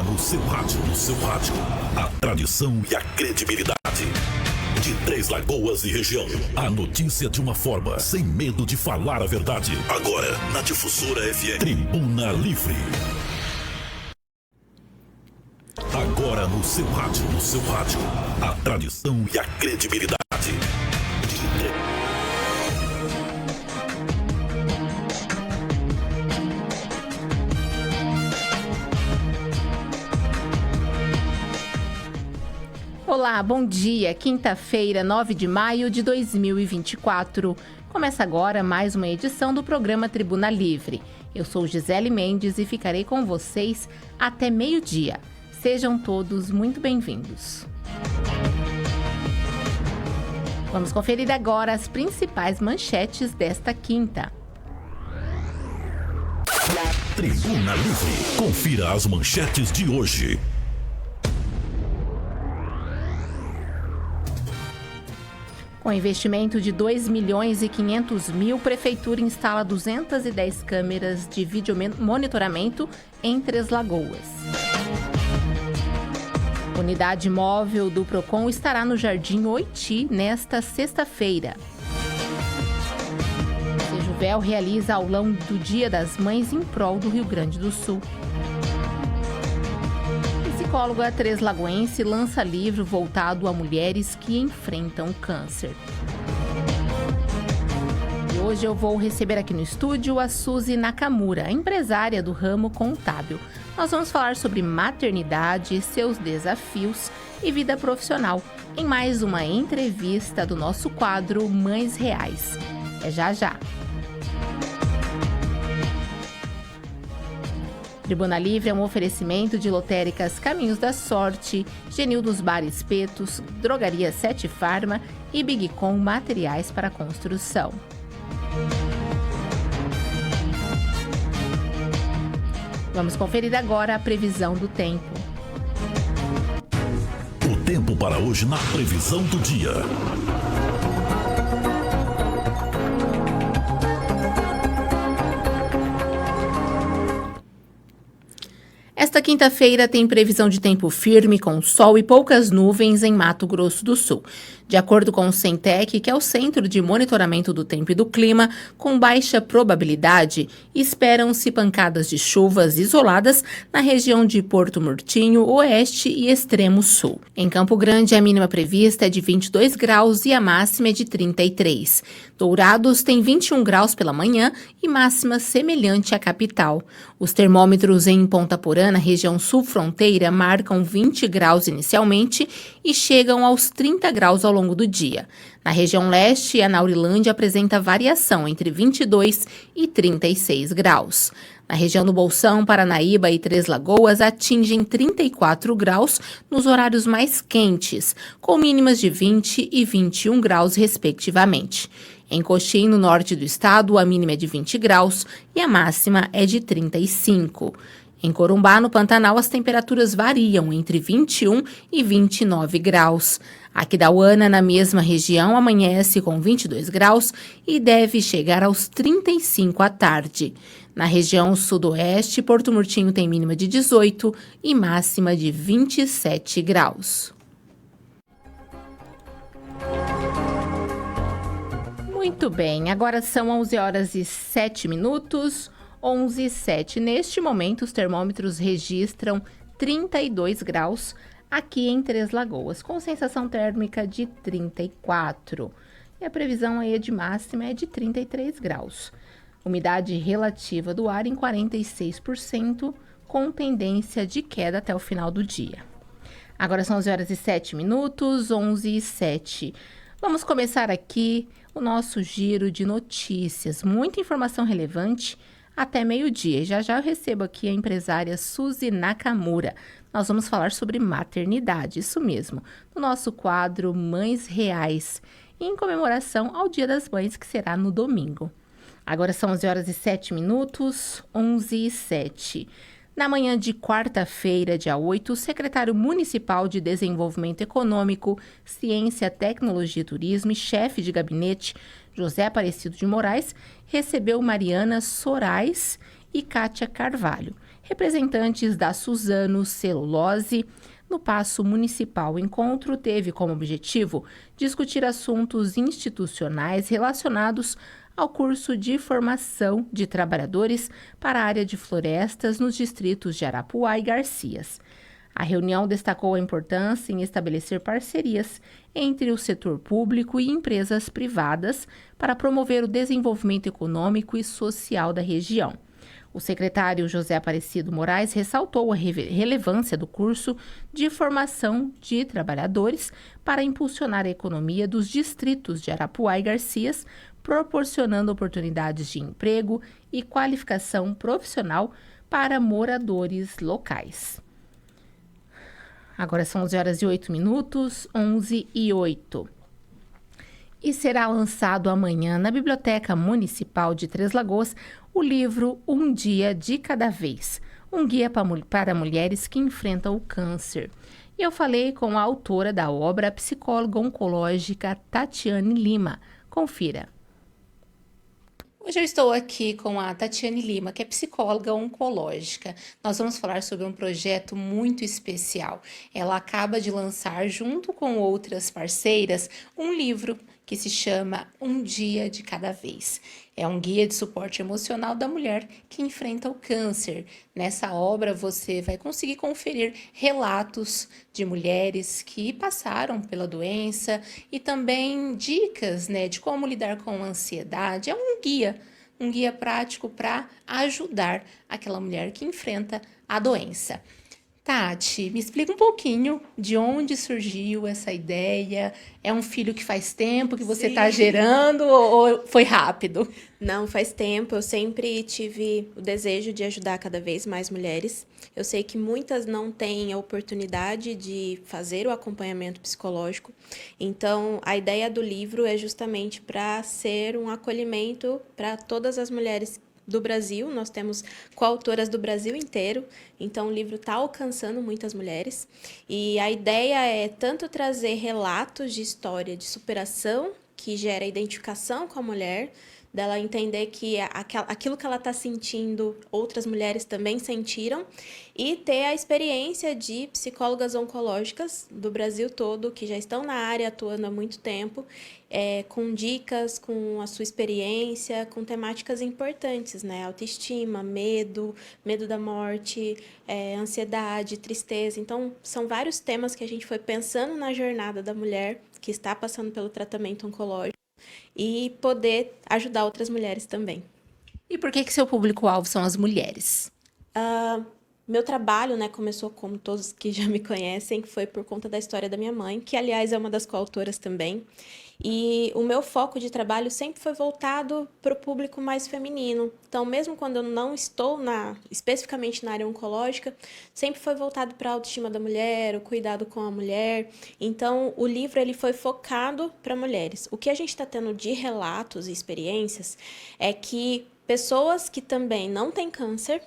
Agora no seu rádio, a tradição e a credibilidade. De Três Lagoas e região, a notícia de uma forma, sem medo de falar a verdade. Agora, na Difusora FM, Tribuna Livre. Agora no seu rádio, a tradição e a credibilidade. Olá, bom dia. Quinta-feira, 9 de maio de 2024. Começa agora mais uma edição do programa Tribuna Livre. Eu sou Gisele Mendes e ficarei com vocês até meio-dia. Sejam todos muito bem-vindos. Vamos conferir agora as principais manchetes desta quinta. Tribuna Livre. Confira as manchetes de hoje. Com investimento de 2.500.000, Prefeitura instala 210 câmeras de vídeo monitoramento em Três Lagoas. Unidade móvel do Procon estará no Jardim Oiti nesta sexta-feira. Sejuvel realiza aulão do Dia das Mães em prol do Rio Grande do Sul. Psicóloga treslagoense lança livro voltado a mulheres que enfrentam câncer. E hoje eu vou receber aqui no estúdio a Suzy Nakamura, empresária do ramo contábil. Nós vamos falar sobre maternidade, seus desafios e vida profissional, em mais uma entrevista do nosso quadro Mães Reais. É já já. Tribuna Livre é um oferecimento de lotéricas Caminhos da Sorte, Genildos Bar Espetos, Drogaria Sete Farma e Bigcom Materiais para Construção. Vamos conferir agora a previsão do tempo. O tempo para hoje na previsão do dia. Esta quinta-feira tem previsão de tempo firme, com sol e poucas nuvens em Mato Grosso do Sul. De acordo com o Centec, que é o Centro de Monitoramento do Tempo e do Clima, com baixa probabilidade, esperam-se pancadas de chuvas isoladas na região de Porto Murtinho, Oeste e Extremo Sul. Em Campo Grande, a mínima prevista é de 22 graus e a máxima é de 33. Dourados tem 21 graus pela manhã e máxima semelhante à capital. Os termômetros em Ponta Porã, na região sul-fronteira, marcam 20 graus inicialmente e chegam aos 30 graus ao longo do dia. Na região leste, a Naurilândia apresenta variação entre 22 e 36 graus. Na região do Bolsão, Paranaíba e Três Lagoas atingem 34 graus nos horários mais quentes, com mínimas de 20 e 21 graus, respectivamente. Em Coxim, no norte do estado, a mínima é de 20 graus e a máxima é de 35. Em Corumbá, no Pantanal, as temperaturas variam entre 21 e 29 graus. Aquidauana, na mesma região, amanhece com 22 graus e deve chegar aos 35 à tarde. Na região sudoeste, Porto Murtinho tem mínima de 18 e máxima de 27 graus. Muito bem, agora são 11 horas e 7 minutos, 11 e 7. Neste momento, os termômetros registram 32 graus aqui em Três Lagoas, com sensação térmica de 34. E a previsão aí de máxima é de 33 graus. Umidade relativa do ar em 46%, com tendência de queda até o final do dia. Agora são 11 horas e 7 minutos, 11 e 7. Vamos começar aqui o nosso giro de notícias. Muita informação relevante até meio-dia. E já eu recebo aqui a empresária Suzy Nakamura. Nós vamos falar sobre maternidade, isso mesmo, no nosso quadro Mães Reais, em comemoração ao Dia das Mães, que será no domingo. Agora são 11 horas e 7 minutos, 11 e 7. Na manhã de quarta-feira, dia 8, o secretário municipal de Desenvolvimento Econômico, Ciência, Tecnologia e Turismo e chefe de gabinete, José Aparecido de Moraes, recebeu Mariana Sorais e Kátia Carvalho. representantes da Suzano Celulose. No Paço Municipal, o encontro teve como objetivo discutir assuntos institucionais relacionados ao curso de formação de trabalhadores para a área de florestas nos distritos de Arapuá e Garcias. A reunião destacou a importância em estabelecer parcerias entre o setor público e empresas privadas para promover o desenvolvimento econômico e social da região. O secretário José Aparecido Moraes ressaltou a relevância do curso de formação de trabalhadores para impulsionar a economia dos distritos de Arapuá e Garcias, proporcionando oportunidades de emprego e qualificação profissional para moradores locais. Agora são 11h08, 11h08. E será lançado amanhã na Biblioteca Municipal de Três Lagoas o livro Um Dia de Cada Vez, um guia para mulheres que enfrentam o câncer. E eu falei com a autora da obra, a psicóloga oncológica Tatiane Lima. Confira. Hoje eu estou aqui com a Tatiane Lima, que é psicóloga oncológica. Nós vamos falar sobre um projeto muito especial. Ela acaba de lançar, junto com outras parceiras, um livro que se chama Um Dia de Cada Vez. É um guia de suporte emocional da mulher que enfrenta o câncer. Nessa obra você vai conseguir conferir relatos de mulheres que passaram pela doença e também dicas, de como lidar com a ansiedade. É um guia prático para ajudar aquela mulher que enfrenta a doença. Tati, me explica um pouquinho de onde surgiu essa ideia. É um filho que faz tempo que você está gerando ou foi rápido? Não, faz tempo. Eu sempre tive o desejo de ajudar cada vez mais mulheres. Eu sei que muitas não têm a oportunidade de fazer o acompanhamento psicológico. Então, a ideia do livro é justamente para ser um acolhimento para todas as mulheres do Brasil. Nós temos coautoras do Brasil inteiro, então o livro está alcançando muitas mulheres. E a ideia é tanto trazer relatos de história de superação, que gera identificação com a mulher, dela entender que aquilo que ela está sentindo, outras mulheres também sentiram, e ter a experiência de psicólogas oncológicas do Brasil todo, que já estão na área atuando há muito tempo, com dicas, com a sua experiência, com temáticas importantes, autoestima, medo da morte, ansiedade, tristeza. Então, são vários temas que a gente foi pensando na jornada da mulher que está passando pelo tratamento oncológico, e poder ajudar outras mulheres também. E por que seu público-alvo são as mulheres? Meu trabalho, começou, como todos que já me conhecem, foi por conta da história da minha mãe, que, aliás, é uma das coautoras também. E o meu foco de trabalho sempre foi voltado para o público mais feminino. Então, mesmo quando eu não estou especificamente na área oncológica, sempre foi voltado para a autoestima da mulher, o cuidado com a mulher. Então, o livro ele foi focado para mulheres. O que a gente está tendo de relatos e experiências é que pessoas que também não têm câncer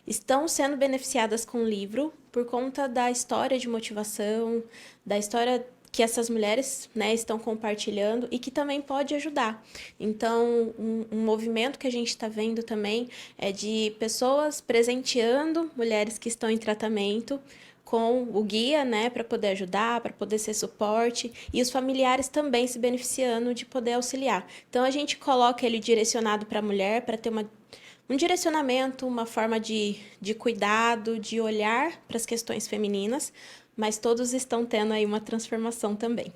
estão sendo beneficiadas com o livro por conta da história de motivação, da história que essas mulheres estão compartilhando e que também pode ajudar. Então, um movimento que a gente está vendo também é de pessoas presenteando mulheres que estão em tratamento com o guia, para poder ajudar, para poder ser suporte, e os familiares também se beneficiando de poder auxiliar. Então, a gente coloca ele direcionado para a mulher, para ter um direcionamento, uma forma de cuidado, de olhar para as questões femininas, mas todos estão tendo aí uma transformação também.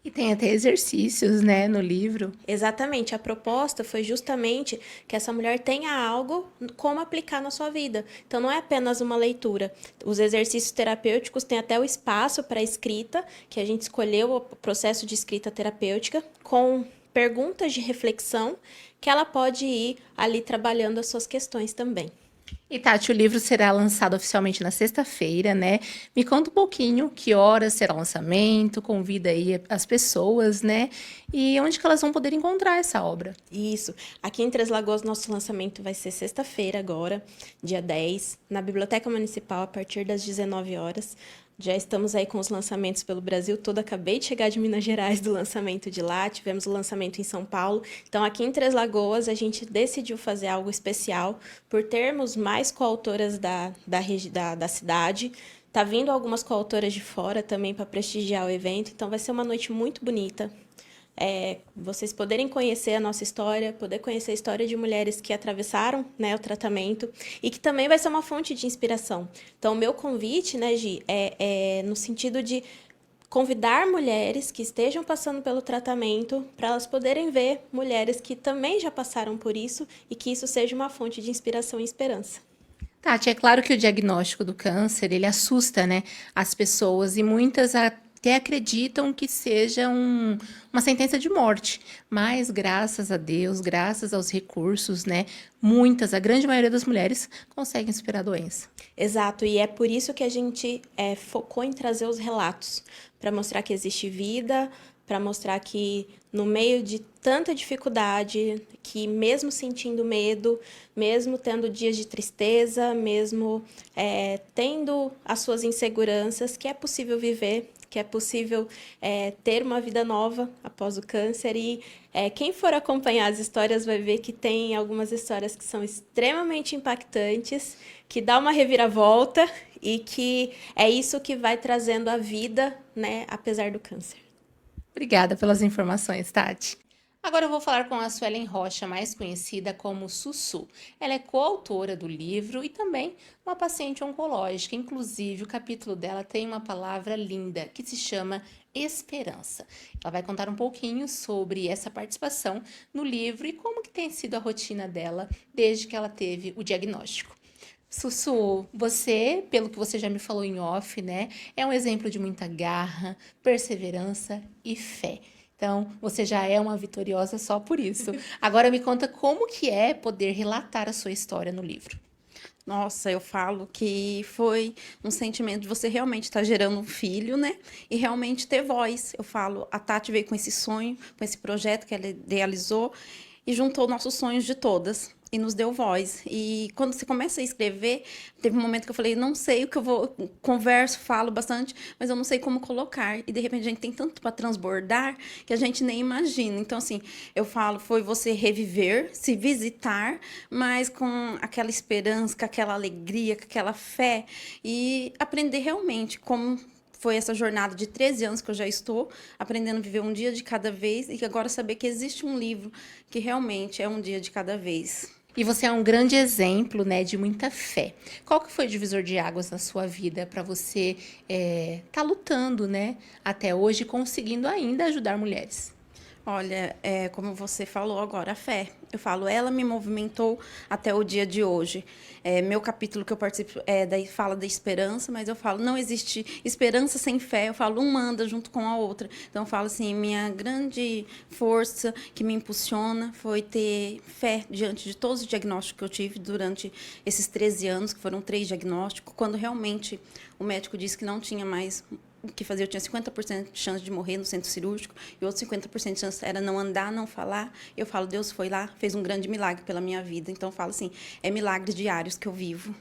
E tem até exercícios, no livro. Exatamente. A proposta foi justamente que essa mulher tenha algo como aplicar na sua vida. Então, não é apenas uma leitura. Os exercícios terapêuticos têm até o espaço para escrita, que a gente escolheu o processo de escrita terapêutica, com perguntas de reflexão, que ela pode ir ali trabalhando as suas questões também. E, Tati, o livro será lançado oficialmente na sexta-feira, Me conta um pouquinho que horas será o lançamento, convida aí as pessoas, E onde que elas vão poder encontrar essa obra. Isso. Aqui em Três Lagoas, nosso lançamento vai ser sexta-feira agora, dia 10, na Biblioteca Municipal, a partir das 19 horas. Já estamos aí com os lançamentos pelo Brasil todo. Acabei de chegar de Minas Gerais do lançamento de lá. Tivemos o lançamento em São Paulo. Então, aqui em Três Lagoas, a gente decidiu fazer algo especial por termos mais coautoras da cidade. Tá vindo algumas coautoras de fora também para prestigiar o evento. Então, vai ser uma noite muito bonita. Vocês poderem conhecer a nossa história, poder conhecer a história de mulheres que atravessaram, né, o tratamento e que também vai ser uma fonte de inspiração. Então, o meu convite, né, Gi, é no sentido de convidar mulheres que estejam passando pelo tratamento para elas poderem ver mulheres que também já passaram por isso e que isso seja uma fonte de inspiração e esperança. Tati, é claro que o diagnóstico do câncer, ele assusta, né, as pessoas e muitas até acreditam que seja uma sentença de morte, mas graças a Deus, graças aos recursos, né, a grande maioria das mulheres conseguem superar a doença. Exato, e é por isso que a gente focou em trazer os relatos, para mostrar que existe vida, para mostrar que no meio de tanta dificuldade, que mesmo sentindo medo, mesmo tendo dias de tristeza, mesmo tendo as suas inseguranças, que é possível viver, que é possível ter uma vida nova após o câncer. E quem for acompanhar as histórias vai ver que tem algumas histórias que são extremamente impactantes, que dá uma reviravolta e que é isso que vai trazendo a vida, né, apesar do câncer. Obrigada pelas informações, Tati. Agora eu vou falar com a Suelen Rocha, mais conhecida como Sussu. Ela é coautora do livro e também uma paciente oncológica. Inclusive, o capítulo dela tem uma palavra linda que se chama esperança. Ela vai contar um pouquinho sobre essa participação no livro e como que tem sido a rotina dela desde que ela teve o diagnóstico. Sussu, você, pelo que você já me falou em off, né, é um exemplo de muita garra, perseverança e fé. Então, você já é uma vitoriosa só por isso. Agora me conta como que é poder relatar a sua história no livro. Nossa, eu falo que foi um sentimento de você realmente estar gerando um filho, né? E realmente ter voz. Eu falo, a Tati veio com esse sonho, com esse projeto que ela idealizou e juntou nossos sonhos de todas e nos deu voz. E quando você começa a escrever, teve um momento que eu falei, não sei o que eu vou, converso, falo bastante, mas eu não sei como colocar. E de repente a gente tem tanto para transbordar que a gente nem imagina. Então, assim, eu falo, foi você reviver, se visitar, mas com aquela esperança, com aquela alegria, com aquela fé e aprender realmente como foi essa jornada de 13 anos que eu já estou aprendendo a viver um dia de cada vez e agora saber que existe um livro que realmente é um dia de cada vez. E você é um grande exemplo, né, de muita fé. Qual que foi o divisor de águas na sua vida para você tá lutando, né, até hoje, conseguindo ainda ajudar mulheres? Olha, como você falou agora, a fé. Eu falo, ela me movimentou até o dia de hoje. Meu capítulo que eu participo fala da esperança, mas eu falo, não existe esperança sem fé. Eu falo, uma anda junto com a outra. Então, eu falo assim, minha grande força que me impulsiona foi ter fé diante de todos os diagnósticos que eu tive durante esses 13 anos, que foram 3 diagnósticos, quando realmente o médico disse que não tinha mais o que fazer, eu tinha 50% de chance de morrer no centro cirúrgico e outros 50% de chance era não andar, não falar. Eu falo, Deus foi lá, fez um grande milagre pela minha vida. Então, eu falo assim, é milagres diários que eu vivo.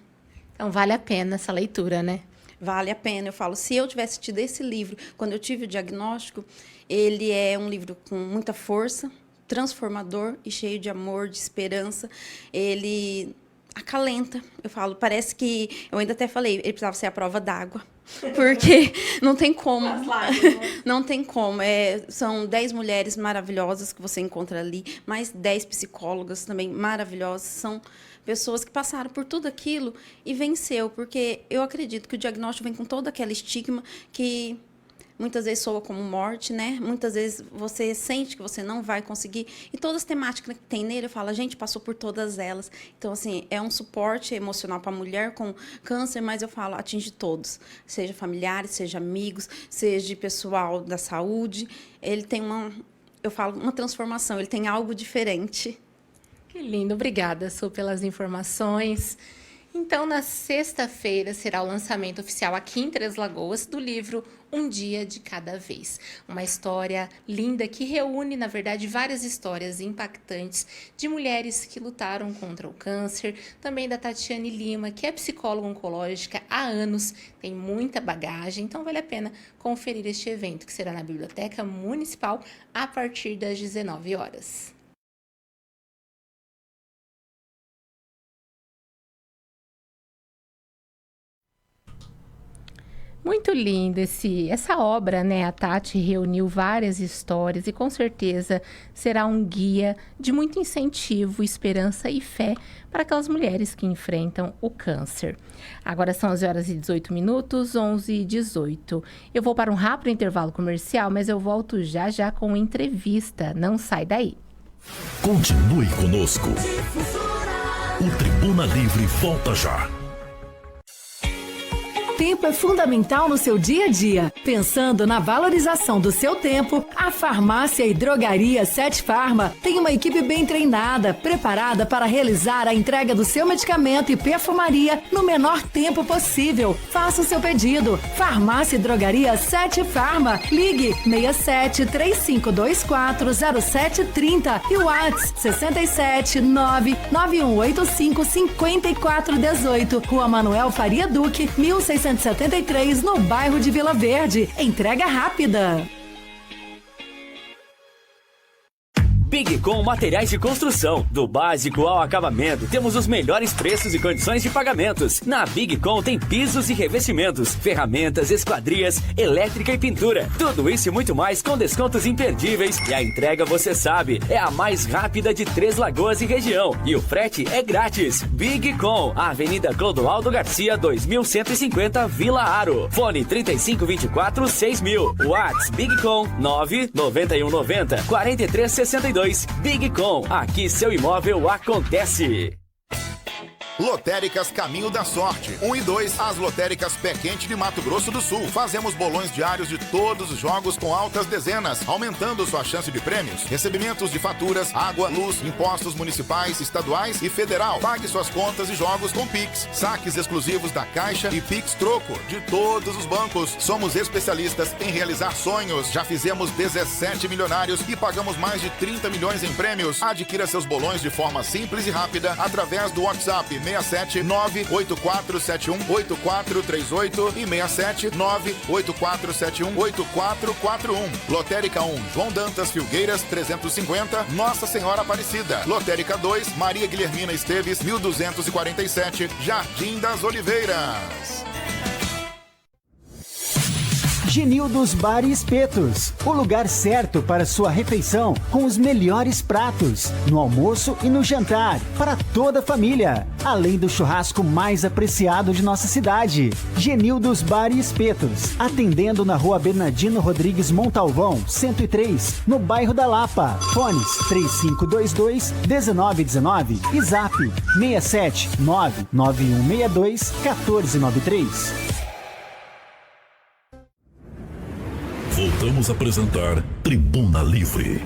Então, vale a pena essa leitura, né? Vale a pena. Eu falo, se eu tivesse tido esse livro, quando eu tive o diagnóstico, ele é um livro com muita força, transformador e cheio de amor, de esperança. Ele acalenta. Eu falo, parece que... Eu ainda até falei, ele precisava ser a prova d'água. Porque não tem como. Não tem como. São 10 mulheres maravilhosas que você encontra ali, mais 10 psicólogas também maravilhosas. São pessoas que passaram por tudo aquilo e venceu. Porque eu acredito que o diagnóstico vem com todo aquele estigma que muitas vezes soa como morte, né? Muitas vezes você sente que você não vai conseguir. E todas as temáticas que tem nele, eu falo, a gente passou por todas elas. Então, assim, é um suporte emocional para a mulher com câncer, mas eu falo, atinge todos. Seja familiares, seja amigos, seja pessoal da saúde. Ele tem uma transformação, ele tem algo diferente. Que lindo, obrigada, Su, pelas informações. Então, na sexta-feira, será o lançamento oficial aqui em Três Lagoas do livro Um Dia de Cada Vez. Uma história linda que reúne, na verdade, várias histórias impactantes de mulheres que lutaram contra o câncer. Também da Tatiane Lima, que é psicóloga oncológica há anos, tem muita bagagem. Então, vale a pena conferir este evento, que será na Biblioteca Municipal a partir das 19 horas. Muito linda essa obra, né? A Tati reuniu várias histórias e com certeza será um guia de muito incentivo, esperança e fé para aquelas mulheres que enfrentam o câncer. Agora são 11h18, 11h18. Eu vou para um rápido intervalo comercial, mas eu volto já com entrevista. Não sai daí. Continue conosco. O Tribuna Livre volta já. Tempo é fundamental no seu dia a dia. Pensando na valorização do seu tempo, a Farmácia e Drogaria Sete Farma tem uma equipe bem treinada, preparada para realizar a entrega do seu medicamento e perfumaria no menor tempo possível. Faça o seu pedido. Farmácia e Drogaria Sete Farma. Ligue 67 3524 0730 e o WhatsApp 67 99185 5418. Rua Manuel Faria Duque, 1673, no bairro de Vila Verde. Entrega rápida. Bigcom Materiais de Construção. Do básico ao acabamento, temos os melhores preços e condições de pagamentos. Na Bigcom tem pisos e revestimentos, ferramentas, esquadrias, elétrica e pintura. Tudo isso e muito mais com descontos imperdíveis. E a entrega, você sabe, é a mais rápida de Três Lagoas e região. E o frete é grátis. Bigcom, Avenida Clodoaldo Garcia, 2150, Vila Aro. Fone 3524-6000. WhatsApp Bigcom 99190-4362. Bigcom, aqui seu imóvel acontece. Lotéricas Caminho da Sorte. 1 e 2, as lotéricas Pé Quente de Mato Grosso do Sul. Fazemos bolões diários de todos os jogos com altas dezenas, aumentando sua chance de prêmios. Recebimentos de faturas, água, luz, impostos municipais, estaduais e federal. Pague suas contas e jogos com Pix. Saques exclusivos da Caixa e Pix Troco de todos os bancos. Somos especialistas em realizar sonhos. Já fizemos 17 milionários e pagamos mais de 30 milhões em prêmios. Adquira seus bolões de forma simples e rápida através do WhatsApp 67 98471 8438 e 67 98471 8441. Lotérica 1, João Dantas Filgueiras 350, Nossa Senhora Aparecida. Lotérica 2, Maria Guilhermina Esteves 1247, Jardim das Oliveiras. Genildos Bar e Espetos, o lugar certo para sua refeição com os melhores pratos, no almoço e no jantar, para toda a família, além do churrasco mais apreciado de nossa cidade. Genildos Bar e Espetos, atendendo na Rua Bernardino Rodrigues Montalvão, 103, no bairro da Lapa. Fones 3522-1919 e Zap 67 99162 1493. Voltamos a apresentar Tribuna Livre.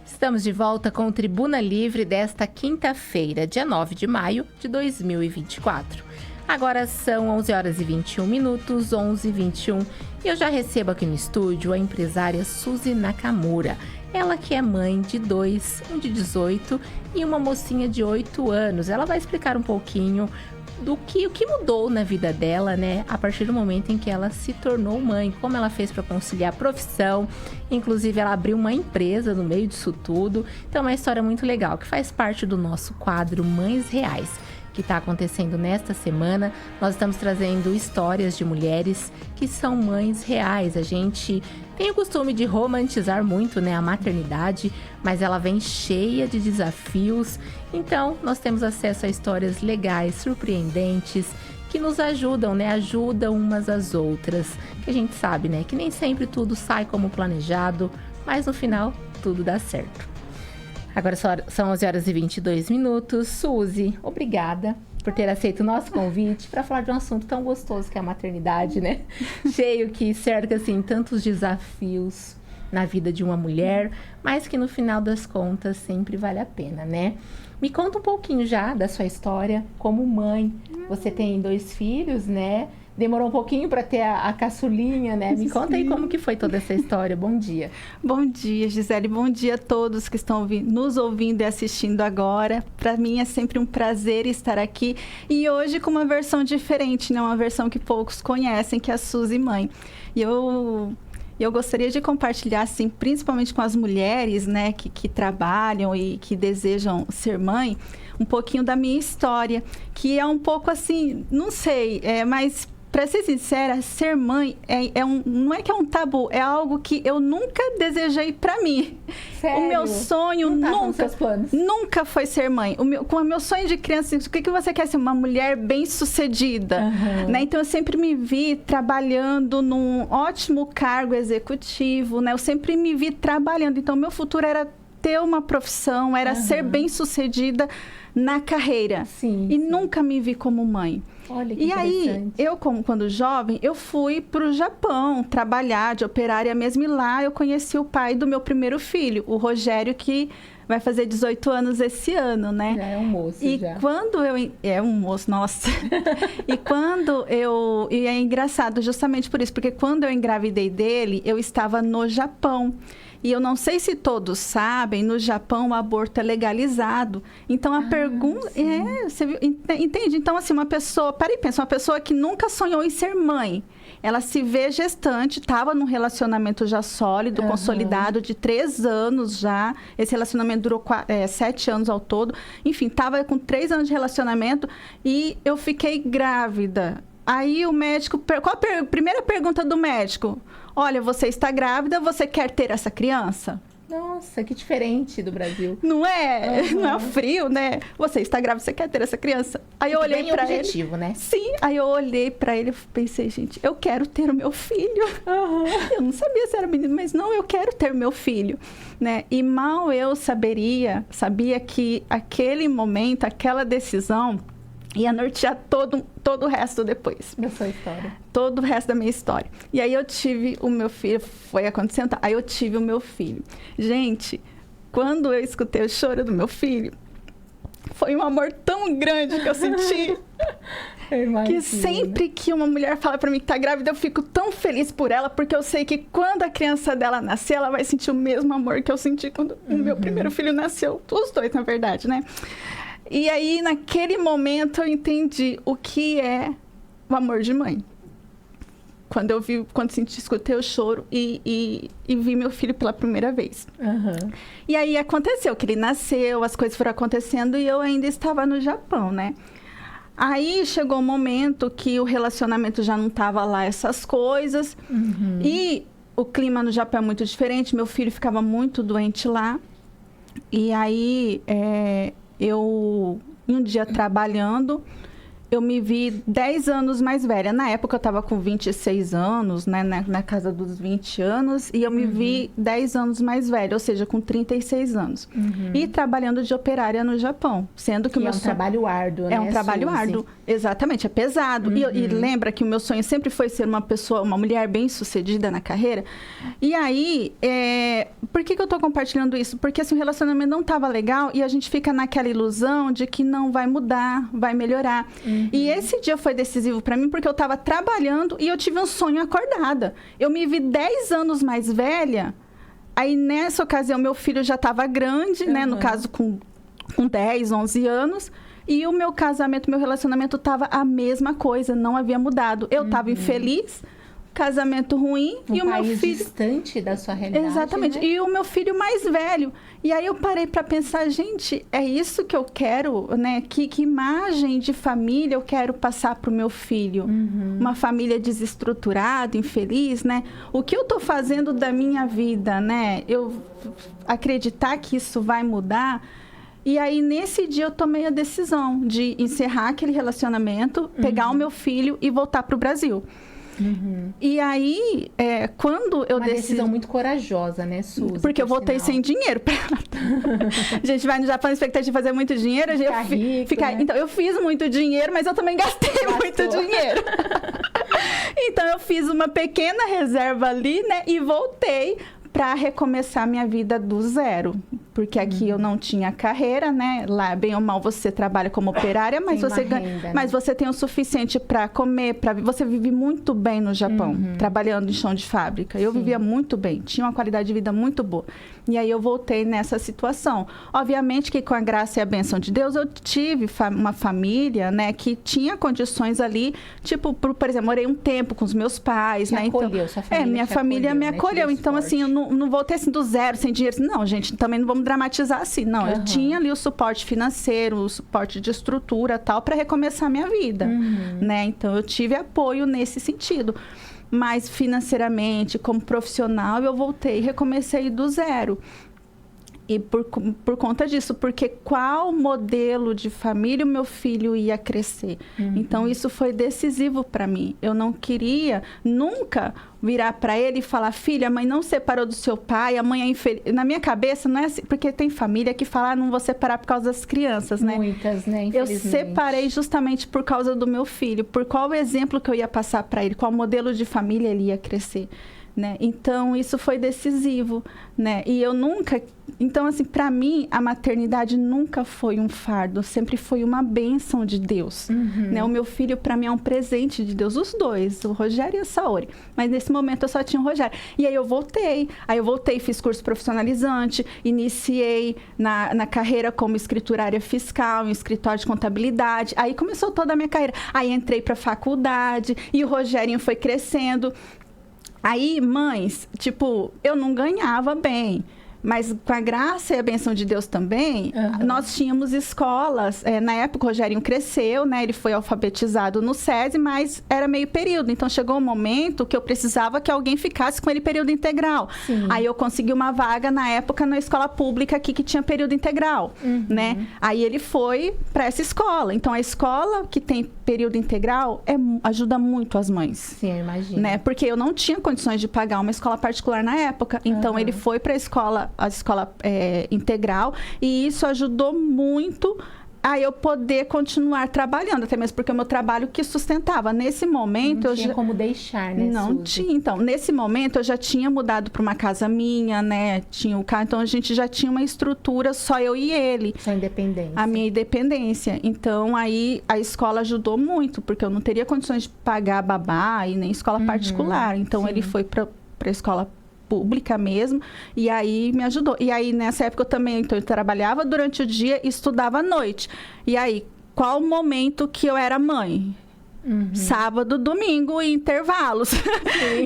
Estamos de volta com o Tribuna Livre desta quinta-feira, dia 9 de maio de 2024. Agora são 11h21, 11h21, e eu já recebo aqui no estúdio a empresária Suzy Nakamura. Ela que é mãe de 2, um de 18 e uma mocinha de 8 anos. Ela vai explicar um pouquinho o que mudou na vida dela, né? A partir do momento em que ela se tornou mãe, como ela fez para conciliar a profissão. Inclusive, ela abriu uma empresa no meio disso tudo. Então, é uma história muito legal, que faz parte do nosso quadro Mães Reais, que está acontecendo nesta semana. Nós estamos trazendo histórias de mulheres que são mães reais. A gente tem o costume de romantizar muito, né, a maternidade, mas ela vem cheia de desafios. Então, nós temos acesso a histórias legais, surpreendentes, que nos ajudam, né, ajudam umas às outras. Que a gente sabe, né, que nem sempre tudo sai como planejado, mas no final tudo dá certo. Agora são 11h22. Suzy, obrigada por ter aceito o nosso convite para falar de um assunto tão gostoso que é a maternidade, né? Cheio que cerca, assim, tantos desafios na vida de uma mulher, mas que no final das contas sempre vale a pena, né? Me conta um pouquinho já da sua história como mãe. Você tem 2 filhos, né? Demorou um pouquinho para ter a caçulinha, né? Me conta aí como que foi toda essa história. Bom dia. Bom dia, Gisele. Bom dia a todos que estão nos ouvindo e assistindo agora. Para mim é sempre um prazer estar aqui. E hoje com uma versão diferente, né? Uma versão que poucos conhecem, que é a Suzy mãe. E eu gostaria de compartilhar, assim, principalmente com as mulheres, né? Que trabalham e que desejam ser mãe, um pouquinho da minha história. Que é um pouco assim, não sei, mas... Para ser sincera, ser mãe não é que é um tabu, é algo que eu nunca desejei para mim. Sério? O meu sonho nunca foi ser mãe. Com o meu sonho de criança, o que você quer ser? Uma mulher bem-sucedida. Uhum. Né? Então, eu sempre me vi trabalhando num ótimo cargo executivo. Né? Eu sempre me vi trabalhando. Então, meu futuro era ter uma profissão, era ser bem-sucedida na carreira. Sim, e nunca me vi como mãe. Olha que e aí, quando jovem, eu fui para o Japão trabalhar de operária mesmo. E lá eu conheci o pai do meu primeiro filho, o Rogério, que vai fazer 18 anos esse ano, né? Já é um moço, e já. Quando eu... É um moço, nossa. E é engraçado justamente por isso, porque quando eu engravidei dele, eu estava no Japão. E eu não sei se todos sabem, no Japão o aborto é legalizado. Então a pergunta... você viu, entende? Então, assim, uma pessoa... Para e pensa, uma pessoa que nunca sonhou em ser mãe. Ela se vê gestante, estava num relacionamento já sólido, consolidado, de 3 anos já. Esse relacionamento durou 7 anos ao todo. Enfim, estava com 3 anos de relacionamento e eu fiquei grávida. Aí o médico... Qual a primeira pergunta do médico? Olha, você está grávida, você quer ter essa criança? Nossa, que diferente do Brasil. Não é? Não é frio, né? Você está grávida, você quer ter essa criança? Aí eu olhei para ele. Objetivo, né? Sim, aí eu olhei para ele e pensei, gente, eu quero ter o meu filho. Eu não sabia se era menino, mas não, eu quero ter o meu filho, né? E mal eu sabia que aquele momento, aquela decisão ia nortear todo o resto depois. Da sua história. Todo o resto da minha história. E aí eu tive o meu filho, foi acontecendo, aí eu tive o meu filho. Gente, quando eu escutei o choro do meu filho, foi um amor tão grande que eu senti. Que sempre que uma mulher fala pra mim que tá grávida, eu fico tão feliz por ela, porque eu sei que quando a criança dela nascer, ela vai sentir o mesmo amor que eu senti quando o meu primeiro filho nasceu. Os 2, na verdade, né? E aí, naquele momento, eu entendi o que é o amor de mãe. Quando escutei o choro e vi meu filho pela primeira vez. E aí aconteceu que ele nasceu, as coisas foram acontecendo e eu ainda estava no Japão, né? Aí chegou um momento que o relacionamento já não estava lá, essas coisas. E o clima no Japão é muito diferente, meu filho ficava muito doente lá. E aí... eu, um dia trabalhando, eu me vi 10 anos mais velha. Na época, eu estava com 26 anos, né? Na casa dos 20 anos. E eu me vi 10 anos mais velha, ou seja, com 36 anos. E trabalhando de operária no Japão. Sendo que o meu sonho... trabalho árduo, né? É um trabalho árduo. Exatamente, é pesado. E lembra que o meu sonho sempre foi ser uma mulher bem-sucedida na carreira. E aí, por que eu tô compartilhando isso? Porque assim, o relacionamento não estava legal e a gente fica naquela ilusão de que não vai mudar, vai melhorar. E esse dia foi decisivo para mim porque eu estava trabalhando e eu tive um sonho acordada. Eu me vi 10 anos mais velha. Aí, nessa ocasião, meu filho já estava grande, né? No caso, com 10, 11 anos. E o meu casamento, meu relacionamento estava a mesma coisa, não havia mudado. Eu estava infeliz, casamento ruim e o meu filho distante da sua realidade. Exatamente. Né? E o meu filho mais velho. E aí eu parei para pensar, gente, é isso que eu quero, né? Que imagem de família eu quero passar para o meu filho? Uma família desestruturada, infeliz, né? O que eu tô fazendo da minha vida, né? Eu acreditar que isso vai mudar. E aí, nesse dia, eu tomei a decisão de encerrar aquele relacionamento, pegar o meu filho e voltar para o Brasil. E aí, quando eu decidi... Uma decisão muito corajosa, né, Suzy? Porque eu voltei sem dinheiro. A gente vai no Japão na expectativa de fazer muito dinheiro. Ficar rico, né? Então, eu fiz muito dinheiro, mas eu também gastei muito dinheiro. Então, eu fiz uma pequena reserva ali, né? E voltei para recomeçar minha vida do zero. Porque aqui eu não tinha carreira, né? Lá, bem ou mal, você trabalha como operária, mas você ganha, mas você tem o suficiente para comer, você vive muito bem no Japão, trabalhando em chão de fábrica. Eu vivia muito bem, tinha uma qualidade de vida muito boa. E aí eu voltei nessa situação. Obviamente que com a graça e a bênção de Deus, eu tive uma família, né, que tinha condições ali, tipo, por exemplo, morei um tempo com os meus pais, né? Acolheu, então, sua família minha família me acolheu. Né, então, assim, eu não voltei assim do zero, sem dinheiro. Não, gente, também não vamos dramatizar assim. Não, eu tinha ali o suporte financeiro, o suporte de estrutura, tal, para recomeçar minha vida, né? Então, eu tive apoio nesse sentido. Mas financeiramente, como profissional, eu voltei e recomecei do zero. E por conta disso, porque qual modelo de família o meu filho ia crescer? Então, isso foi decisivo para mim. Eu não queria nunca virar para ele e falar, filha, a mãe não separou do seu pai, a mãe é infeliz. Na minha cabeça, não é assim, porque tem família que fala, não vou separar por causa das crianças, né? Muitas, né? Eu separei justamente por causa do meu filho, por qual exemplo que eu ia passar para ele, qual modelo de família ele ia crescer. Né? Então, isso foi decisivo, né? E eu nunca... Então, assim, para mim, a maternidade nunca foi um fardo, sempre foi uma bênção de Deus, né? O meu filho, para mim, é um presente de Deus, os dois, o Rogério e a Saori. Mas, nesse momento, eu só tinha o Rogério. E aí, eu voltei, fiz curso profissionalizante, iniciei na carreira como escriturária fiscal, em escritório de contabilidade. Aí, começou toda a minha carreira. Aí, entrei para faculdade e o Rogerinho foi crescendo. Aí, mães, tipo, eu não ganhava bem, mas com a graça e a bênção de Deus também, nós tínhamos escolas. Na época, o Rogerinho cresceu, né? Ele foi alfabetizado no SESI, mas era meio período. Então, chegou um momento que eu precisava que alguém ficasse com ele período integral. Aí, eu consegui uma vaga, na época, na escola pública aqui, que tinha período integral, né? Aí, ele foi para essa escola. Então, a escola que tem período integral ajuda muito as mães. Sim, eu imagino. Né? Porque eu não tinha condições de pagar uma escola particular na época. Então, ele foi para a escola integral, e isso ajudou muito a eu poder continuar trabalhando, até mesmo porque o meu trabalho que sustentava. Nesse momento... Não tinha como deixar, né, Não Suzy? tinha. Então, nesse momento, eu já tinha mudado para uma casa minha, né? Tinha o carro, então a gente já tinha uma estrutura, só eu e ele. Sua independência. A minha independência. Então, aí, a escola ajudou muito, porque eu não teria condições de pagar babá e nem escola particular. Então, ele foi para a escola pública mesmo, e aí me ajudou. E aí, nessa época, eu também, então, eu trabalhava durante o dia e estudava à noite. E aí, qual o momento que eu era mãe? Sábado, domingo e intervalos.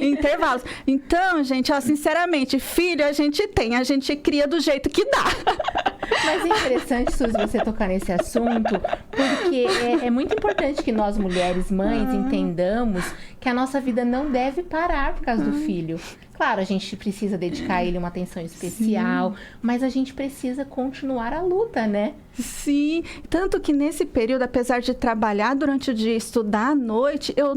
Intervalos. Então, gente, ó, sinceramente, filho a gente cria do jeito que dá. Mas é interessante, Suzy, você tocar nesse assunto, porque é muito importante que nós, mulheres, mães, entendamos que a nossa vida não deve parar por causa do filho. Claro, a gente precisa dedicar a ele uma atenção especial, mas a gente precisa continuar a luta, né? Sim, tanto que nesse período, apesar de trabalhar durante o dia e estudar à noite, eu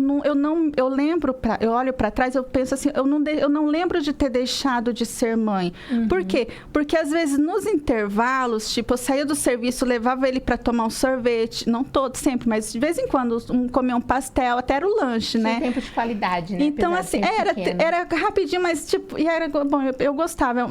olho para trás, eu penso assim, eu não lembro de ter deixado de ser mãe. Por quê? Porque às vezes nos intervalos, tipo, eu saía do serviço, levava ele para tomar um sorvete, não todo sempre, mas de vez em quando comer um pastel, até era o lanche, né? Tempo de qualidade, né? Então, assim, era rapidinho, mas tipo, e era bom, eu gostava,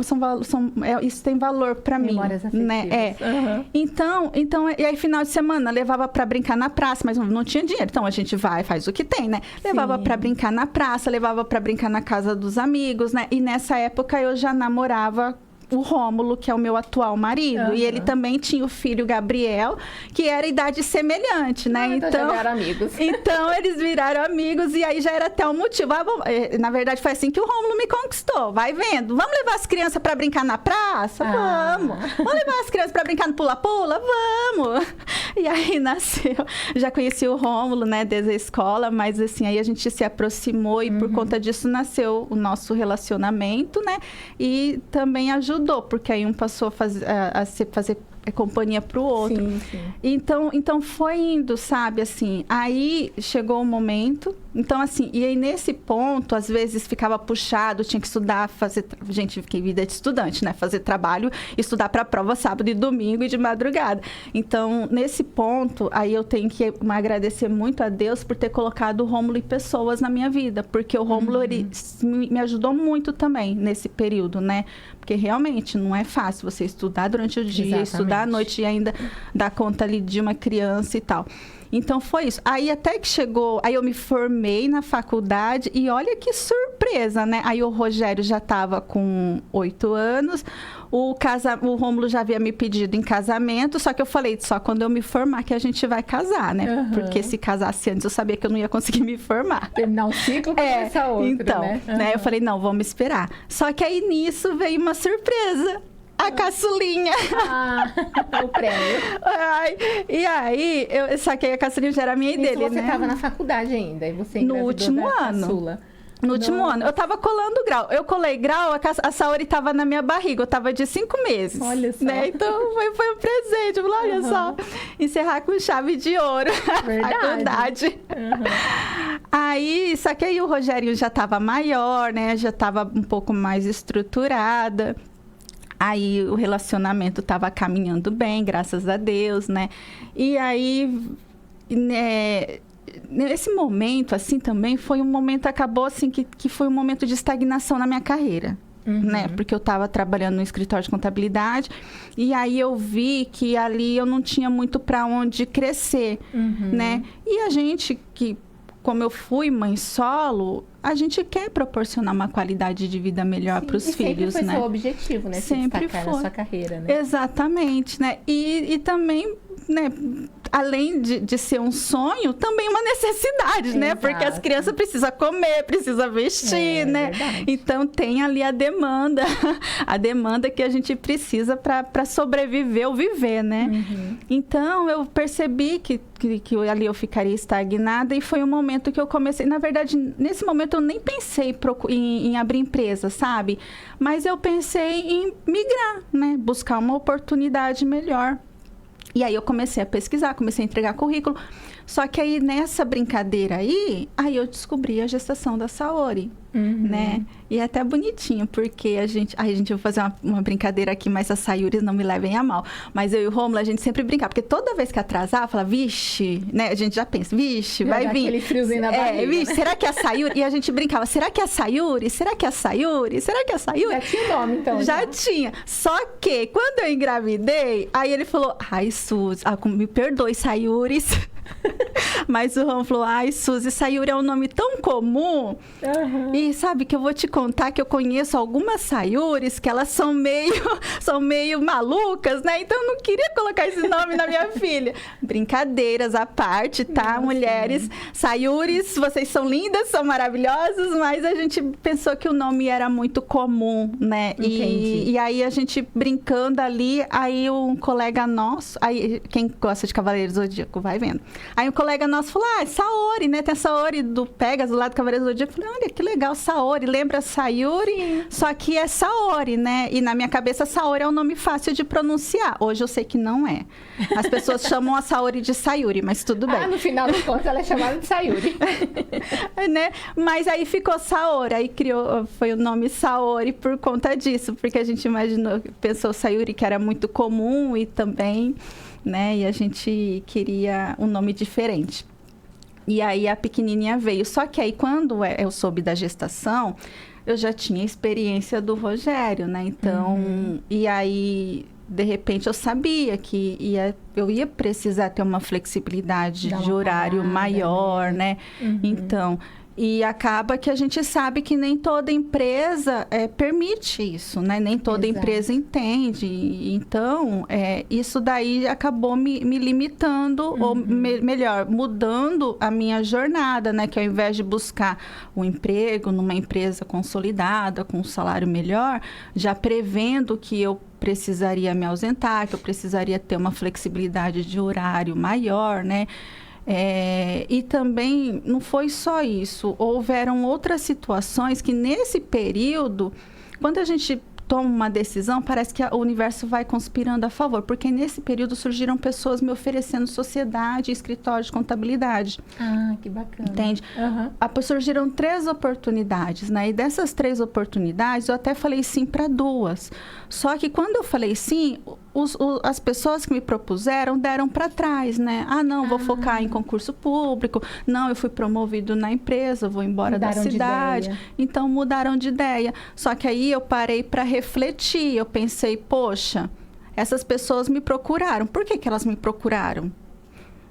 isso tem valor para mim, memórias afetivas, né? Então, e aí final de semana levava para brincar na praça, mas não tinha dinheiro, então a gente faz o que tem, né? Levava para brincar na praça, levava para brincar na casa dos amigos, né? E nessa época eu já namorava o Rômulo, que é o meu atual marido, e ele também tinha o filho Gabriel, que era idade semelhante, né? Então já viraram amigos. Então eles viraram amigos, e aí já era até um motivo. Na verdade, foi assim que o Rômulo me conquistou. Vai vendo. Vamos levar as crianças para brincar na praça? Vamos. Vamos levar as crianças para brincar no pula-pula? Vamos. E aí nasceu. Já conheci o Rômulo, né, desde a escola, mas assim, aí a gente se aproximou e por conta disso nasceu o nosso relacionamento, né? E também ajudou, porque aí um passou a fazer é companhia para o outro. Sim, sim. Então foi indo, sabe, assim, aí chegou o momento, então assim, e aí nesse ponto, às vezes ficava puxado, tinha que estudar, gente, fiquei vida de estudante, né, fazer trabalho, estudar para a prova sábado e domingo e de madrugada. Então, nesse ponto, aí eu tenho que agradecer muito a Deus por ter colocado o Rômulo e pessoas na minha vida, porque o Rômulo, ele me ajudou muito também nesse período, né, porque realmente não é fácil você estudar durante o dia, estudar à noite e ainda dar conta ali de uma criança e tal. Então foi isso. Aí até que chegou, aí eu me formei na faculdade e olha que surpresa, né? Aí o Rogério já estava com 8 anos, o Rômulo já havia me pedido em casamento, só que eu falei, só quando eu me formar que a gente vai casar, né? Porque se casasse antes eu sabia que eu não ia conseguir me formar. Terminar um ciclo para começar outro, então, né? Eu falei, não, vamos esperar. Só que aí nisso veio uma surpresa. A caçulinha. O prêmio. E aí, eu saquei a caçulinha, já era minha dele, você né? estava na faculdade ainda, e você engravidou no último da ano. caçula. No último ano. Eu tava colando grau. Eu colei grau, a Saori tava na minha barriga. Eu tava de 5 meses. Olha só. Né? Então, foi um presente. Eu falei, olha só. Encerrar com chave de ouro. Verdade. A faculdade. Aí, só que aí o Rogério já tava maior, né? Já tava um pouco mais estruturada. Aí o relacionamento estava caminhando bem, graças a Deus, né? E aí, nesse momento, assim, também foi um momento, acabou assim, que foi um momento de estagnação na minha carreira. Né? Porque eu estava trabalhando no escritório de contabilidade e aí eu vi que ali eu não tinha muito para onde crescer, né? E a gente como eu fui mãe solo, a gente quer proporcionar uma qualidade de vida melhor para os filhos, né? Sempre foi seu objetivo, né? Sempre foi. Na sua carreira, né? Exatamente, né? E também, né? Além de ser um sonho, também uma necessidade, né? Porque as crianças precisam comer, precisam vestir, né? Verdade. Então, tem ali a demanda que a gente precisa para sobreviver ou viver, né? Então, eu percebi que ali eu ficaria estagnada e foi um momento que eu comecei... Na verdade, nesse momento, eu nem pensei em abrir empresa, sabe? Mas eu pensei em migrar, né? Buscar uma oportunidade melhor. E aí eu comecei a pesquisar, comecei a entregar currículo. Só que aí nessa brincadeira aí eu descobri a gestação da Saori, né? E é até bonitinho, porque a gente vai fazer uma brincadeira aqui, mas as Sayuris não me levem a mal. Mas eu e o Rômulo, a gente sempre brincava, porque toda vez que atrasava, fala, vixe, né? A gente já pensa, vixe, vai vir. Aquele friozinho na barriga, vixe, né? será que é a Sayuri? E a gente brincava, será que é a Sayuri? Será que é a Sayuri? Será que é a Sayuri? Já tinha nome, então. Já tinha. Só que, quando eu engravidei, aí ele falou, ai, Suzy, me perdoe, Sayuris. Mas o Ron falou, ai, Suzy, Sayuri é um nome tão comum. E sabe que eu vou te contar que eu conheço algumas Sayuris que elas são meio malucas, né? Então eu não queria colocar esse nome na minha filha. Brincadeiras à parte, tá? Mulheres, Sayuris, vocês são lindas, são maravilhosas, mas a gente pensou que o nome era muito comum, né? E aí a gente brincando ali, aí um colega nosso, aí quem gosta de Cavaleiros do Zodíaco vai vendo. Aí um colega nosso falou, Saori, né? Tem a Saori do Pegasus lá do Cavaleiro do Zodíaco. Eu falei, olha, que legal, Saori. Lembra Sayuri? Só que é Saori, né? E na minha cabeça, Saori é um nome fácil de pronunciar. Hoje eu sei que não é. As pessoas chamam a Saori de Sayuri, mas tudo bem. No final das contas, ela é chamada de Sayuri. Né? Mas aí ficou Saori. Aí foi o nome Saori por conta disso. Porque a gente pensou Sayuri, que era muito comum e também... né? E a gente queria um nome diferente. E aí a pequenininha veio. Só que aí quando eu soube da gestação, eu já tinha experiência do Rogério, né? Então, e aí de repente eu sabia que eu ia precisar ter uma flexibilidade de horário maior, né? Então, e acaba que a gente sabe que nem toda empresa permite isso, né? Nem toda empresa entende. Então, isso daí acabou me limitando, ou melhor, mudando a minha jornada, né? Que ao invés de buscar um emprego numa empresa consolidada, com um salário melhor, já prevendo que eu precisaria me ausentar, que eu precisaria ter uma flexibilidade de horário maior, né? E também não foi só isso, houveram outras situações que nesse período, quando a gente tomo uma decisão, parece que o universo vai conspirando a favor, porque nesse período surgiram pessoas me oferecendo sociedade e escritório de contabilidade. Ah, que bacana. Entende? Surgiram 3 oportunidades, né? E dessas 3 oportunidades, eu até falei sim para 2. Só que quando eu falei sim, as pessoas que me propuseram deram para trás, né? Ah, não, vou focar em concurso público. Não, eu fui promovido na empresa, vou embora da cidade. Então, mudaram de ideia. Só que aí eu parei para refletir. Eu pensei, poxa, essas pessoas me procuraram. Por que elas me procuraram?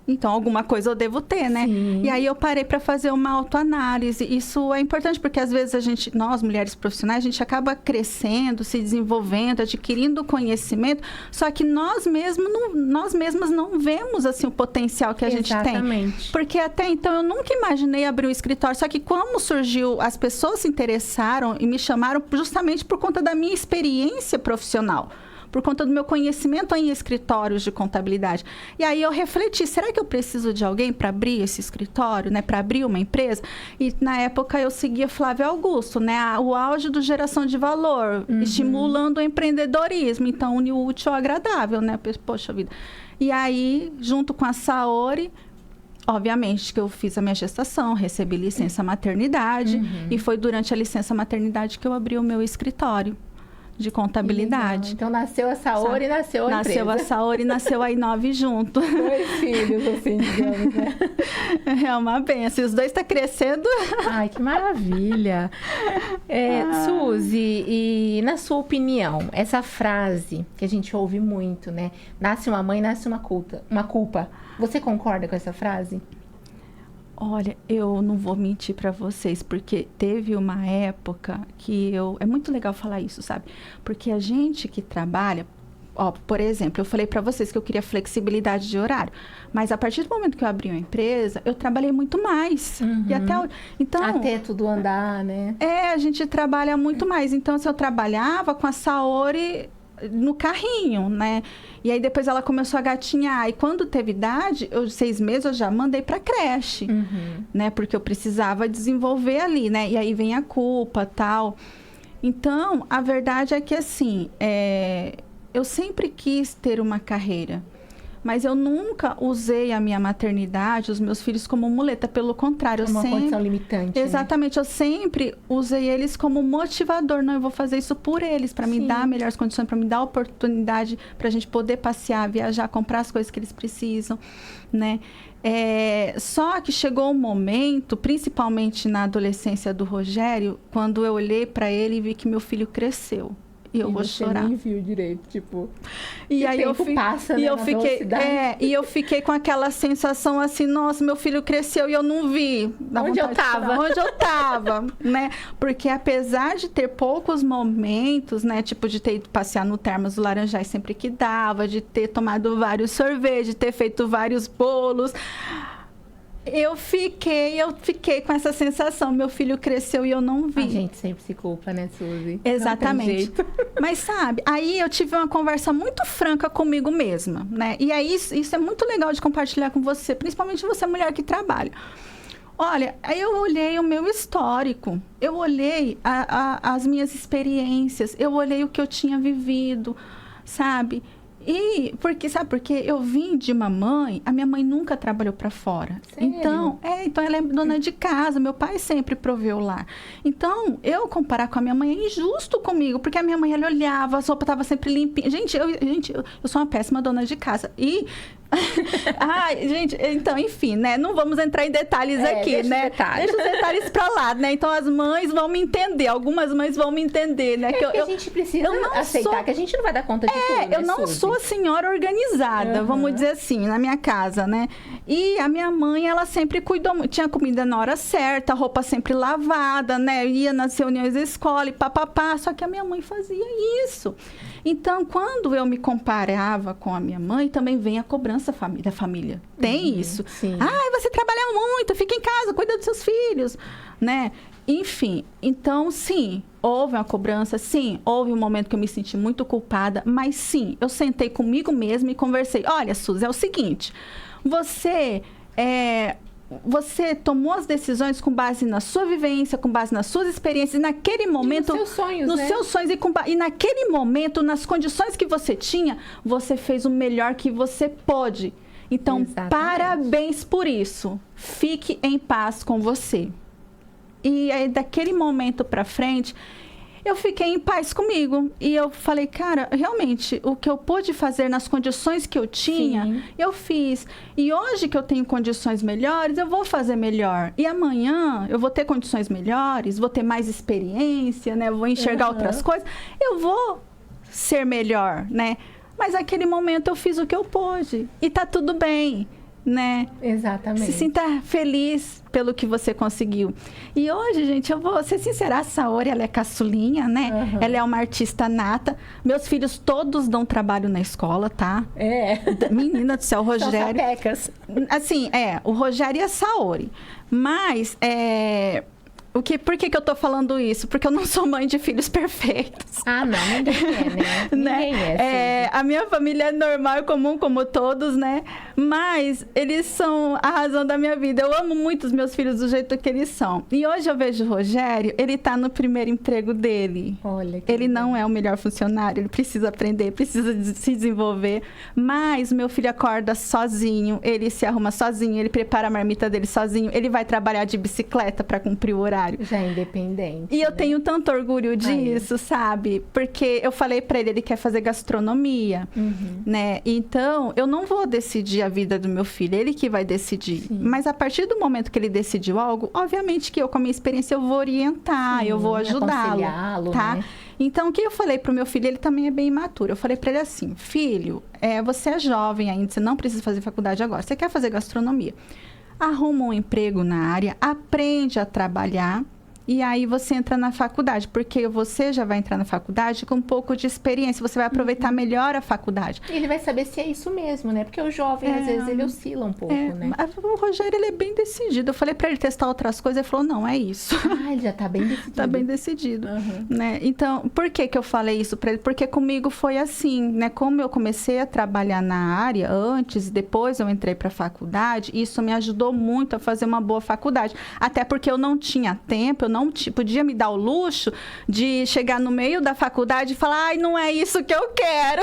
Então, alguma coisa eu devo ter, né? Sim. E aí eu parei para fazer uma autoanálise. Isso é importante porque às vezes nós mulheres profissionais, a gente acaba crescendo, se desenvolvendo, adquirindo conhecimento, só que nós mesmas não vemos assim o potencial que a gente tem. Porque até então eu nunca imaginei abrir um escritório, só que como surgiu, as pessoas se interessaram e me chamaram justamente por conta da minha experiência profissional, por conta do meu conhecimento em escritórios de contabilidade. E aí eu refleti, será que eu preciso de alguém para abrir esse escritório, né, para abrir uma empresa? E na época eu seguia Flávio Augusto, né, o auge do geração de valor, estimulando o empreendedorismo. Então, une o útil ao agradável, né? Poxa vida. E aí, junto com a Saori, obviamente que eu fiz a minha gestação, recebi licença maternidade, e foi durante a licença maternidade que eu abri o meu escritório de contabilidade. Então, nasceu a Saori e nasceu a empresa. Nasceu a Saori e nasceu a I9 junto. 2 filhos, assim, digamos, né? É uma benção. Os 2 estão crescendo. Ai, que maravilha. Suzy, e na sua opinião, essa frase que a gente ouve muito, né? Nasce uma mãe, nasce uma culpa. Você concorda com essa frase? Olha, eu não vou mentir para vocês, porque teve uma época que é muito legal falar isso, sabe? Porque a gente que trabalha, por exemplo, eu falei para vocês que eu queria flexibilidade de horário, mas a partir do momento que eu abri uma empresa, eu trabalhei muito mais. E até tudo andar, né? A gente trabalha muito mais. Então, se eu trabalhava com a Saori no carrinho, né? E aí depois ela começou a gatinhar. E quando teve idade, 6 meses eu já mandei pra creche, né? Porque eu precisava desenvolver ali, né? E aí vem a culpa, tal. Então, a verdade é que assim, eu sempre quis ter uma carreira, mas eu nunca usei a minha maternidade, os meus filhos, como muleta. Pelo contrário, uma condição limitante. Exatamente. Né? Eu sempre usei eles como motivador. Não, eu vou fazer isso por eles, para me dar melhores condições, para me dar oportunidade, para a gente poder passear, viajar, comprar as coisas que eles precisam, né? Só que chegou um momento, principalmente na adolescência do Rogério, quando eu olhei para ele e vi que meu filho cresceu. E eu vou chorar. Nem viu direito, tipo. E aí o tempo passa, né, e eu fiquei com aquela sensação assim, nossa, meu filho cresceu e eu não vi. Onde eu tava, né? Porque apesar de ter poucos momentos, né, tipo de ter ido passear no Termas do Laranjais sempre que dava, de ter tomado vários sorvetes, de ter feito vários bolos, eu fiquei com essa sensação. Meu filho cresceu e eu não vi. A gente sempre se culpa, né, Suzy? Exatamente. Mas sabe, aí eu tive uma conversa muito franca comigo mesma, né? E aí isso é muito legal de compartilhar com você, principalmente você, mulher que trabalha. Olha, aí eu olhei o meu histórico, eu olhei as minhas experiências, eu olhei o que eu tinha vivido, sabe? E sabe porque eu vim de uma mãe, a minha mãe nunca trabalhou para fora. Sério? Então ela é dona de casa, meu pai sempre proveu lá. Então, eu comparar com a minha mãe é injusto comigo, porque a minha mãe, ela olhava, a roupa estava sempre limpinha. Gente, eu sou uma péssima dona de casa. E ai, gente, então, enfim, né? Não vamos entrar em detalhes aqui, né? Deixa os detalhes pra lá, né? Então, as mães vão me entender, algumas mães vão me entender, né? Que a gente precisa aceitar que a gente não vai dar conta de tudo, né, eu não sou a senhora organizada, vamos dizer assim, na minha casa, né? E a minha mãe, ela sempre cuidou, tinha comida na hora certa, roupa sempre lavada, né? Ia nas reuniões da escola e papapá, só que a minha mãe fazia isso. Então, quando eu me comparava com a minha mãe, também vem a cobrança da família. Tem isso. Sim. Ai, você trabalha muito, fica em casa, cuida dos seus filhos, né? Enfim, então, sim, houve uma cobrança, sim, houve um momento que eu me senti muito culpada, mas sim, eu sentei comigo mesma e conversei. Olha, Suzy, é o seguinte, você você tomou as decisões com base na sua vivência, com base nas suas experiências, e naquele momento... E nos seus sonhos, nos né? seus sonhos, e naquele momento, nas condições que você tinha, você fez o melhor que você pôde. Então, Exatamente. Parabéns por isso. Fique em paz com você. E aí, daquele momento pra frente, eu fiquei em paz comigo. E eu falei, cara, realmente, o que eu pude fazer nas condições que eu tinha, Sim. eu fiz. E hoje que eu tenho condições melhores, eu vou fazer melhor. E amanhã eu vou ter condições melhores, vou ter mais experiência, né? Vou enxergar outras coisas. Eu vou ser melhor, né? Mas naquele momento eu fiz o que eu pude. E tá tudo bem, né? Exatamente. Se sinta feliz pelo que você conseguiu. E hoje, gente, eu vou ser sincera, a Saori, ela é caçulinha, né? Ela é uma artista nata. Meus filhos todos dão trabalho na escola, tá? Menina do céu, o Rogério... São sapecas. Assim, o Rogério e a Saori. Mas, por que eu tô falando isso? Porque eu não sou mãe de filhos perfeitos. Ah, não, ninguém é, né? Ninguém é. A minha família é normal, comum, como todos, né? Mas eles são a razão da minha vida. Eu amo muito os meus filhos do jeito que eles são. E hoje eu vejo o Rogério, ele tá no primeiro emprego dele. Olha que ele legal. não é o melhor funcionário, ele precisa aprender, precisa se desenvolver. Mas meu filho acorda sozinho, ele se arruma sozinho, ele prepara a marmita dele sozinho, ele vai trabalhar de bicicleta para cumprir o horário. Já é independente. E eu né? tenho tanto orgulho disso, sabe? Porque eu falei pra ele quer fazer gastronomia, né? Então, eu não vou decidir a vida do meu filho, ele que vai decidir. Sim. Mas a partir do momento que ele decidiu algo, obviamente que eu, com a minha experiência, eu vou orientar, Sim, eu vou ajudá-lo, aconselhá-lo, tá? né? Então, o que eu falei pro meu filho, ele também é bem imaturo. Eu falei pra ele assim, filho, você é jovem ainda, você não precisa fazer faculdade agora, você quer fazer gastronomia. Arruma um emprego na área, aprende a trabalhar e aí você entra na faculdade, porque você já vai entrar na faculdade com um pouco de experiência, você vai aproveitar melhor a faculdade. Ele vai saber se é isso mesmo, né? Porque o jovem, às vezes, ele oscila um pouco, né? O Rogério, ele é bem decidido. Eu falei pra ele testar outras coisas, ele falou, não, é isso. Ah, ele já tá bem decidido. Tá bem decidido, né? Então, por que eu falei isso pra ele? Porque comigo foi assim, né? Como eu comecei a trabalhar na área antes e depois eu entrei pra faculdade, isso me ajudou muito a fazer uma boa faculdade. Até porque eu não tinha tempo, eu não podia me dar o luxo de chegar no meio da faculdade e falar, ai, não é isso que eu quero.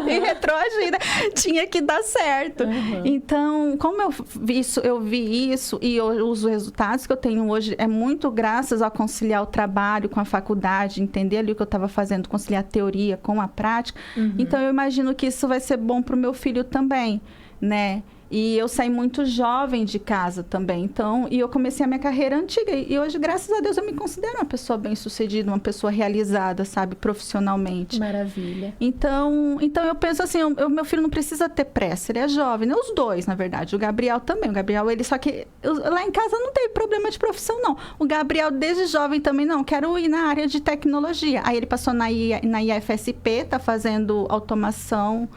E retroagir, né? Tinha que dar certo. Então, como eu vi isso e os resultados que eu tenho hoje é muito graças a conciliar o trabalho com a faculdade, entender ali o que eu estava fazendo, conciliar a teoria com a prática. Então, eu imagino que isso vai ser bom para o meu filho também, né? E eu saí muito jovem de casa também, então, e eu comecei a minha carreira antiga. E hoje, graças a Deus, eu me considero uma pessoa bem-sucedida, uma pessoa realizada, sabe, profissionalmente. Maravilha. Então eu penso assim, o meu filho não precisa ter pressa, ele é jovem, né? Os dois, na verdade. O Gabriel também. O Gabriel, ele só que... lá em casa não teve problema de profissão, não. O Gabriel, desde jovem também, não. Quero ir na área de tecnologia. Aí ele passou na IFSP, tá fazendo automação...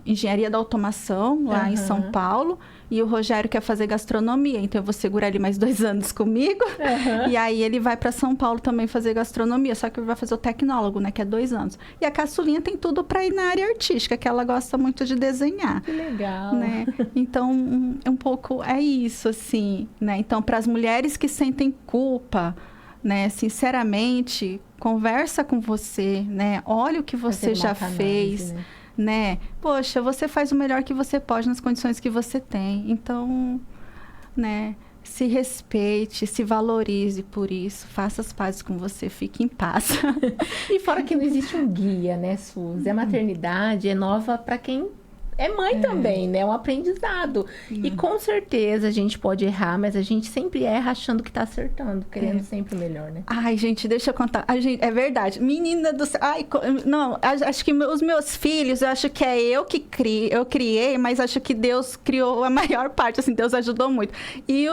engenharia da automação lá em São Paulo, e o Rogério quer fazer gastronomia, então eu vou segurar ele mais 2 anos comigo, e aí ele vai para São Paulo também fazer gastronomia, só que ele vai fazer o tecnólogo, né, que é 2 anos. E a caçulinha tem tudo para ir na área artística, que ela gosta muito de desenhar. Que legal. Né? Então, um pouco é isso, assim, né? Então, para as mulheres que sentem culpa, né, sinceramente, conversa com você, né? Olha o que você já fez, né? Poxa, você faz o melhor que você pode nas condições que você tem. Então, né? Se respeite, se valorize por isso. Faça as pazes com você, fique em paz. E fora que não existe um guia, né, Suzy? A maternidade é nova para quem é mãe também, né? É um aprendizado. E com certeza a gente pode errar, mas a gente sempre erra achando que tá acertando, querendo sempre o melhor, né? Ai, gente, deixa eu contar. É verdade. Menina do céu. Ai, não, acho que os meus filhos, eu acho que é eu criei, mas acho que Deus criou a maior parte, assim, Deus ajudou muito. E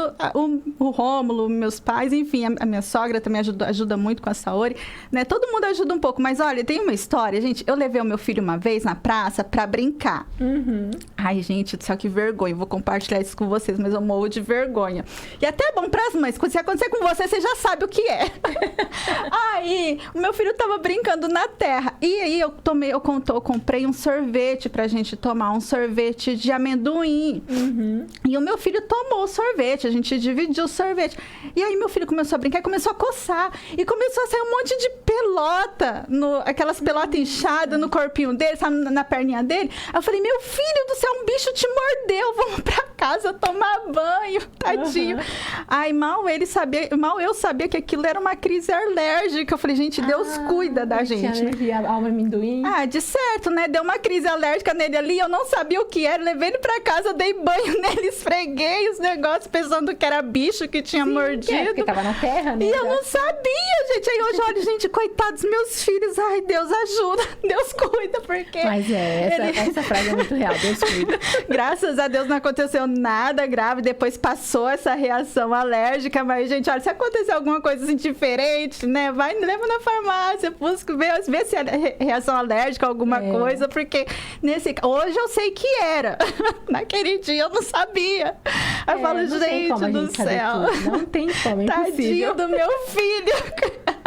o Rômulo, meus pais, enfim, a minha sogra também ajuda muito com a Saori, né? Todo mundo ajuda um pouco, mas olha, tem uma história, gente. Eu levei o meu filho uma vez na praça pra brincar. Ai, gente do céu, que vergonha. Vou compartilhar isso com vocês, mas eu morro de vergonha. E até é bom pras mães, se acontecer com você já sabe o que é. Aí, o meu filho tava brincando na terra. E aí, eu comprei um sorvete pra gente tomar, um sorvete de amendoim. E o meu filho tomou o sorvete, a gente dividiu o sorvete. E aí, meu filho começou a brincar, começou a coçar. E começou a sair um monte de pelota, aquelas pelotas inchadas no corpinho dele, sabe, na perninha dele. Aí eu falei, meu filho do céu, um bicho te mordeu, vamos pra casa tomar banho, tadinho. Aí mal eu sabia que aquilo era uma crise alérgica. Eu falei, gente, Deus cuida da gente. Tinha alergia ao amendoim. De certo, né? Deu uma crise alérgica nele ali, eu não sabia o que era. Levei ele pra casa, dei banho nele, esfreguei os negócios, pensando que era bicho que tinha mordido. Porque tava na terra, né? E eu não sabia, gente. Aí hoje, olha, gente, coitados meus filhos. Ai, Deus ajuda, Deus cuida, porque... Mas essa frase é muito real, Deus cuida. Graças a Deus não aconteceu nada grave, depois passou essa reação alérgica, mas, gente, olha, se acontecer alguma coisa assim diferente, né, leva na farmácia, busca, vê se é reação alérgica, alguma coisa, porque hoje eu sei que era, naquele dia eu não sabia. Aí eu falo, gente do céu. Não tem como, é impossível. Tadinho do meu filho.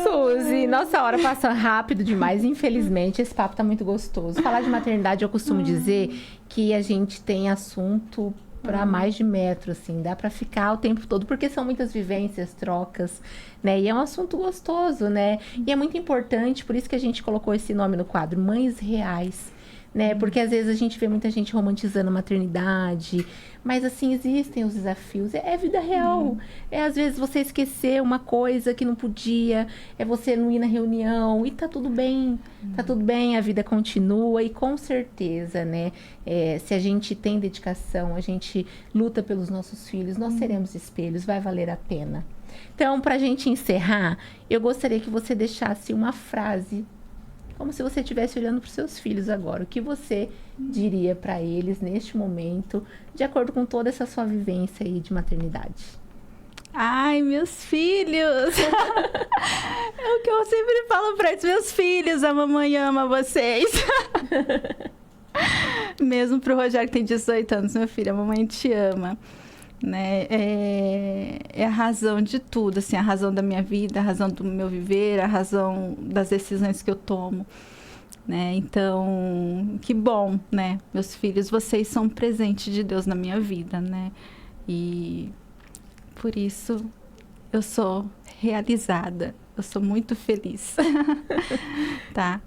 Suzy, nossa hora passa rápido demais, infelizmente. Esse papo tá muito gostoso. Falar de maternidade, eu costumo dizer que a gente tem assunto para mais de metro, assim, dá para ficar o tempo todo, porque são muitas vivências, trocas, né? E é um assunto gostoso, né? E é muito importante, por isso que a gente colocou esse nome no quadro, Mães Reais, né? Porque às vezes a gente vê muita gente romantizando a maternidade, mas assim, existem os desafios, é vida real. É às vezes você esquecer uma coisa que não podia, é você não ir na reunião, e tá tudo bem, a vida continua, e com certeza, né, se a gente tem dedicação, a gente luta pelos nossos filhos, nós seremos espelhos, vai valer a pena. Então, pra gente encerrar, eu gostaria que você deixasse uma frase, como se você estivesse olhando para os seus filhos agora. O que você diria para eles neste momento, de acordo com toda essa sua vivência aí de maternidade? Ai, meus filhos! É o que eu sempre falo para eles, meus filhos, a mamãe ama vocês. Mesmo para o Rogério, que tem 18 anos, meu filho, a mamãe te ama. Né? É a razão de tudo, assim, a razão da minha vida, a razão do meu viver, a razão das decisões que eu tomo, né? Então, que bom, né? Meus filhos, vocês são um presente de Deus na minha vida, né? E por isso eu sou realizada, eu sou muito feliz, tá?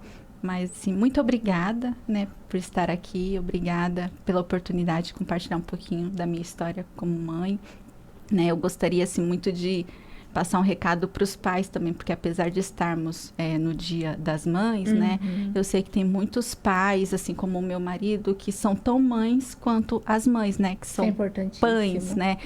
Mas, assim, muito obrigada, né, por estar aqui. Obrigada pela oportunidade de compartilhar um pouquinho da minha história como mãe, né? Eu gostaria, assim, muito de passar um recado para os pais também, porque apesar de estarmos no Dia das Mães, né, eu sei que tem muitos pais, assim como o meu marido, que são tão mães quanto as mães, né, que são pães, né?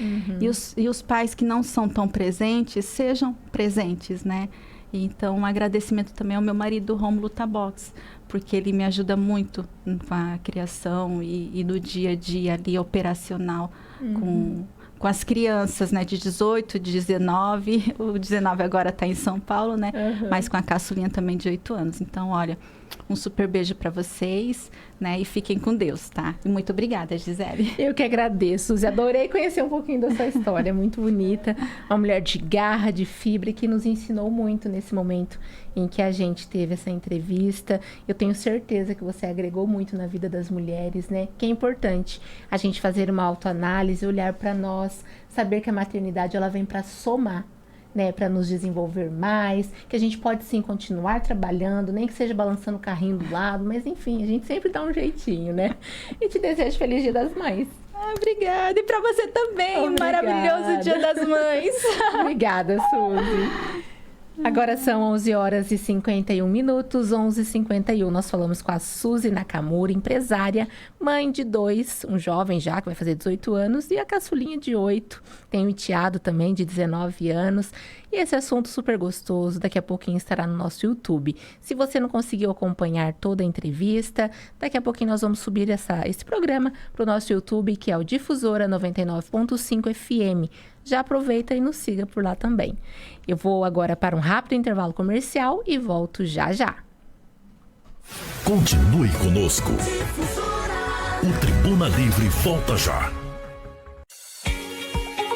E os pais que não são tão presentes, sejam presentes, né? Então, um agradecimento também ao meu marido, Rômulo Tabox, porque ele me ajuda muito com a criação e no dia a dia ali operacional com as crianças, né, de 18, de 19, o 19 agora está em São Paulo, né, mas com a caçulinha também de 8 anos. Então, olha, um super beijo para vocês, né, e fiquem com Deus, tá? E muito obrigada, Gisele. Eu que agradeço, Suzy. Adorei conhecer um pouquinho da sua história, muito bonita. Uma mulher de garra, de fibra, que nos ensinou muito nesse momento em que a gente teve essa entrevista. Eu tenho certeza que você agregou muito na vida das mulheres, né? Que é importante a gente fazer uma autoanálise, olhar para nós, saber que a maternidade ela vem para somar, né, para nos desenvolver mais, que a gente pode sim continuar trabalhando, nem que seja balançando o carrinho do lado, mas enfim, a gente sempre dá um jeitinho, né? E te desejo feliz Dia das Mães. Obrigada. E para você também, um maravilhoso Dia das Mães. Obrigada, Suzy. Agora são 11 horas e 51 minutos, 11h51. Nós falamos com a Suzy Nakamura, empresária, mãe de 2, um jovem já, que vai fazer 18 anos, e a caçulinha de 8. Tem um enteado também, de 19 anos. E esse assunto super gostoso, daqui a pouquinho estará no nosso YouTube. Se você não conseguiu acompanhar toda a entrevista, daqui a pouquinho nós vamos subir esse programa para o nosso YouTube, que é o Difusora 99.5 FM. Já aproveita e nos siga por lá também. Eu vou agora para um rápido intervalo comercial e volto já já. Continue conosco. O Tribuna Livre volta já.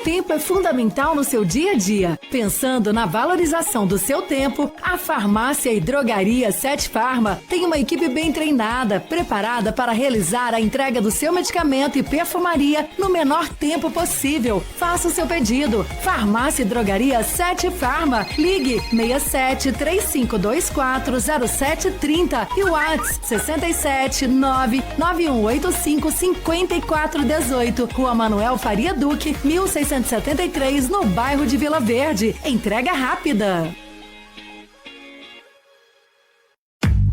Tempo é fundamental no seu dia a dia. Pensando na valorização do seu tempo, a Farmácia e Drogaria 7 Farma tem uma equipe bem treinada, preparada para realizar a entrega do seu medicamento e perfumaria no menor tempo possível. Faça o seu pedido. Farmácia e Drogaria 7 Farma. Ligue 67 3524 0730 e o WhatsApp 67 99185 5418. Rua Manuel Faria Duque, 1673, no bairro de Vila Verde. Entrega rápida.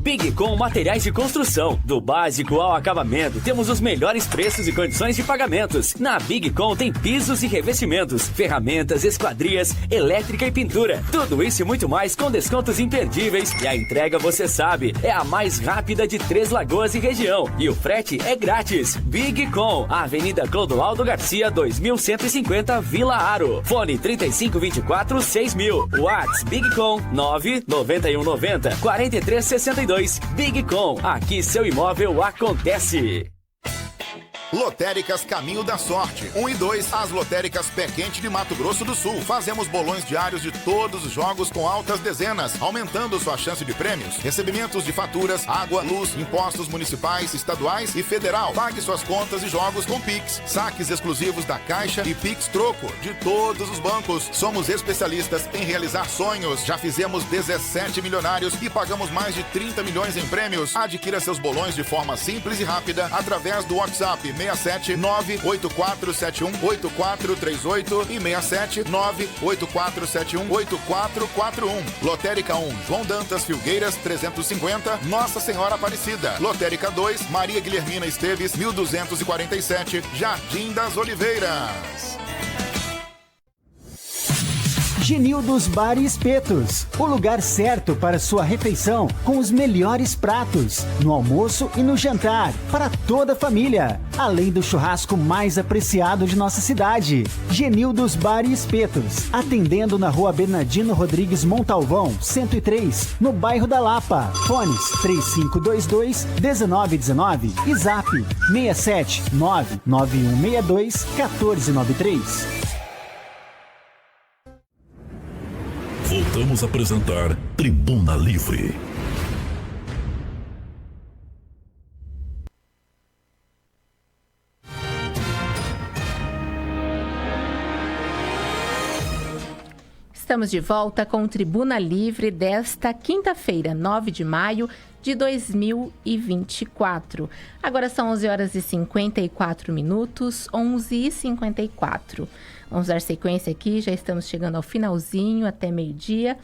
Big Com Materiais de Construção. Do básico ao acabamento, temos os melhores preços e condições de pagamentos. Na Big Com tem pisos e revestimentos, ferramentas, esquadrias, elétrica e pintura. Tudo isso e muito mais com descontos imperdíveis. E a entrega, você sabe, é a mais rápida de Três Lagoas e região. E o frete é grátis. Big Com, Avenida Clodoaldo Garcia, 2150, Vila Aro. Fone 3524 6000. WhatsApp Big Com 99190 4362. Big Com, aqui seu imóvel acontece. Lotéricas Caminho da Sorte. 1 e 2, as lotéricas Pé Quente de Mato Grosso do Sul. Fazemos bolões diários de todos os jogos com altas dezenas, aumentando sua chance de prêmios. Recebimentos de faturas, água, luz, impostos municipais, estaduais e federal. Pague suas contas e jogos com Pix. Saques exclusivos da Caixa e Pix Troco de todos os bancos. Somos especialistas em realizar sonhos. Já fizemos 17 milionários e pagamos mais de 30 milhões em prêmios. Adquira seus bolões de forma simples e rápida através do WhatsApp 67 98471 8438 e 67 98471 8441. Lotérica 1, João Dantas Filgueiras 350, Nossa Senhora Aparecida. Lotérica 2, Maria Guilhermina Esteves 1247, Jardim das Oliveiras. Genildos Bar e Espetos, o lugar certo para sua refeição com os melhores pratos, no almoço e no jantar, para toda a família, além do churrasco mais apreciado de nossa cidade. Genildos Bar e Espetos, atendendo na Rua Bernardino Rodrigues Montalvão, 103, no bairro da Lapa. Fones 3522-1919 e Zap 67 99162 1493. Voltamos a apresentar Tribuna Livre. Estamos de volta com Tribuna Livre desta quinta-feira, 9 de maio de 2024. Agora são 11 horas e 54 minutos, 11h54. Vamos dar sequência aqui, já estamos chegando ao finalzinho, até meio-dia.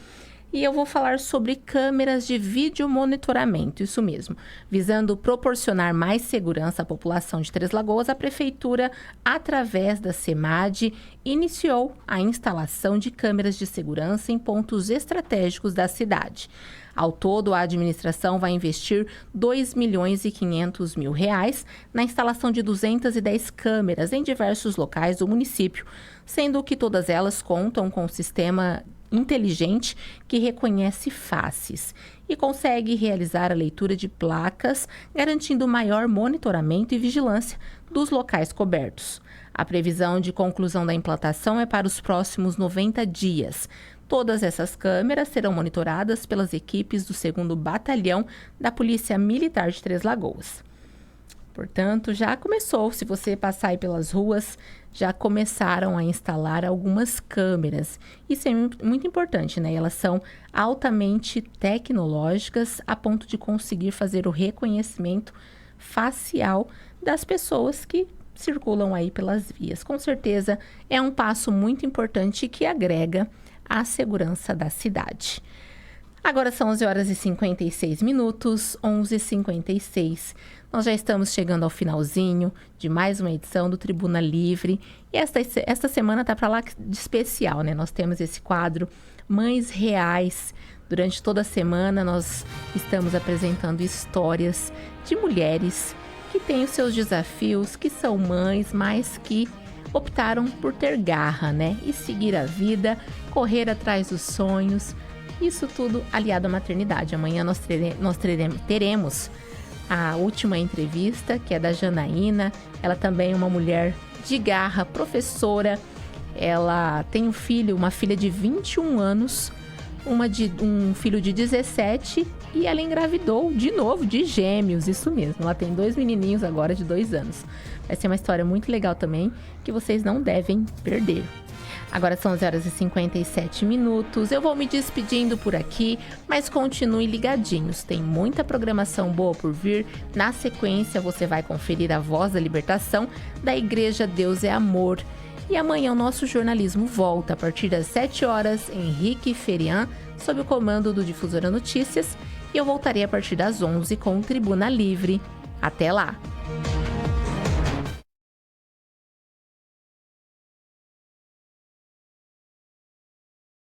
E eu vou falar sobre câmeras de vídeo monitoramento, isso mesmo. Visando proporcionar mais segurança à população de Três Lagoas, a Prefeitura, através da SEMAD, iniciou a instalação de câmeras de segurança em pontos estratégicos da cidade. Ao todo, a administração vai investir R$ 2.500.000 na instalação de 210 câmeras em diversos locais do município, sendo que todas elas contam com um sistema inteligente que reconhece faces e consegue realizar a leitura de placas, garantindo maior monitoramento e vigilância dos locais cobertos. A previsão de conclusão da implantação é para os próximos 90 dias. Todas essas câmeras serão monitoradas pelas equipes do 2º Batalhão da Polícia Militar de Três Lagoas. Portanto, já começou, se você passar aí pelas ruas, já começaram a instalar algumas câmeras. Isso é muito importante, né? Elas são altamente tecnológicas a ponto de conseguir fazer o reconhecimento facial das pessoas que circulam aí pelas vias. Com certeza, é um passo muito importante que agrega à segurança da cidade. Agora são 11 horas e 56 minutos, 11h56. Nós já estamos chegando ao finalzinho de mais uma edição do Tribuna Livre. E esta semana está para lá de especial, né? Nós temos esse quadro Mães Reais. Durante toda a semana nós estamos apresentando histórias de mulheres que têm os seus desafios, que são mães, mas que optaram por ter garra, né? E seguir a vida, correr atrás dos sonhos, Isso tudo aliado à maternidade. Amanhã nós teremos a última entrevista, que é da Janaína. Ela também é uma mulher de garra, professora. Ela tem uma filha de 21 anos, um filho de 17 e ela engravidou de novo de gêmeos, isso mesmo. Ela tem 2 menininhos agora de 2 anos. Vai ser uma história muito legal também, que vocês não devem perder. Agora são 11h57. Eu vou me despedindo por aqui, mas continue ligadinhos. Tem muita programação boa por vir. Na sequência, você vai conferir a Voz da Libertação da Igreja Deus é Amor. E amanhã o nosso jornalismo volta a partir das 7 horas. Henrique Ferian, sob o comando do Difusora Notícias. E eu voltarei a partir das 11 com Tribuna Livre. Até lá!